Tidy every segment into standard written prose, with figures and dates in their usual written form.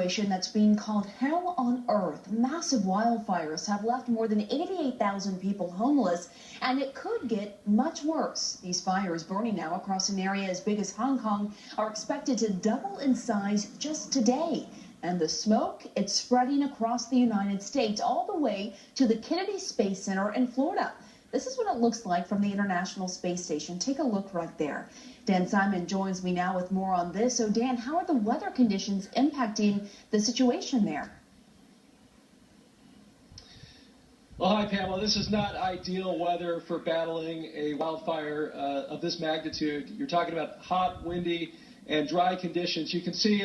situation that's being called hell on earth. Massive wildfires have left more than 88,000 people homeless, and it could get much worse. These fires burning now across an area as big as Hong Kong are expected to double in size just today. And the smoke, it's spreading across the United States all the way to the Kennedy Space Center in Florida. This is what it looks like from the International Space Station. Take a look right there. Dan Simon joins me now with more on this. So Dan, how are the weather conditions impacting the situation there? Well, hi, Pamela. This is not ideal weather for battling a wildfire of this magnitude. You're talking about hot, windy, and dry conditions. You can see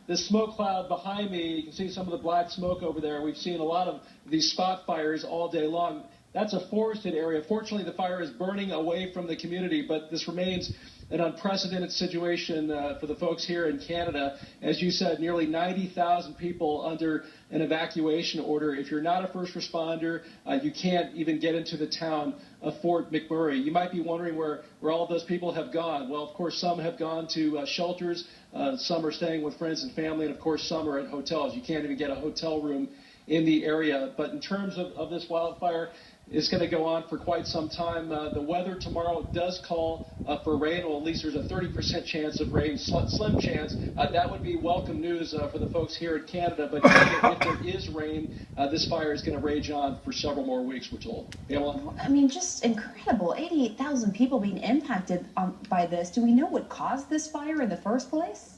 the smoke cloud behind me. You can see some of the black smoke over there. We've seen a lot of these spot fires all day long. That's a forested area. Fortunately, the fire is burning away from the community, but this remains an unprecedented situation for the folks here in Canada. As you said, nearly 90,000 people under an evacuation order. If you're not a first responder, you can't even get into the town of Fort McMurray. You might be wondering where all of those people have gone. Well, of course, some have gone to shelters. Some are staying with friends and family, and of course, some are at hotels. You can't even get a hotel room in the area. But in terms of this wildfire, it's going to go on for quite some time. The weather tomorrow does call for rain, or at least there's a 30% chance of rain, slim chance. That would be welcome news for the folks here in Canada. But if there is rain, this fire is going to rage on for several more weeks, we're told. Pamela? I mean, just incredible. 88,000 people being impacted by this. Do we know what caused this fire in the first place?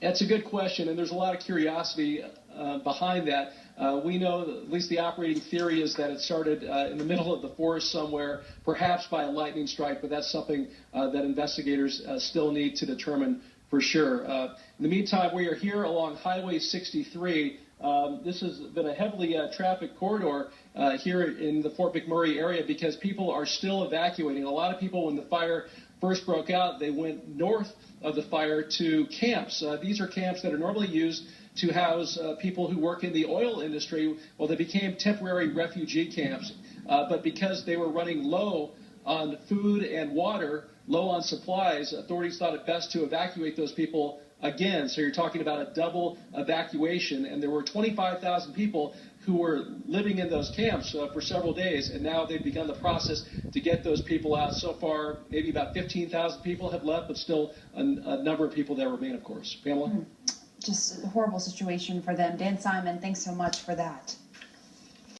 That's a good question, and there's a lot of curiosity behind that. We know, at least the operating theory is that it started in the middle of the forest somewhere, perhaps by a lightning strike, but that's something that investigators still need to determine for sure. In the meantime, we are here along Highway 63. This has been a heavily trafficked corridor here in the Fort McMurray area because people are still evacuating. A lot of people, when the fire first broke out, they went north of the fire to camps. These are camps that are normally used to house people who work in the oil industry. Well, they became temporary refugee camps. But because they were running low on food and water, low on supplies, authorities thought it best to evacuate those people again. So you're talking about a double evacuation. And there were 25,000 people who were living in those camps for several days. And now they've begun the process to get those people out. So far, maybe about 15,000 people have left, but still a number of people that remain, of course. Pamela? Just a horrible situation for them. Dan Simon, thanks so much for that.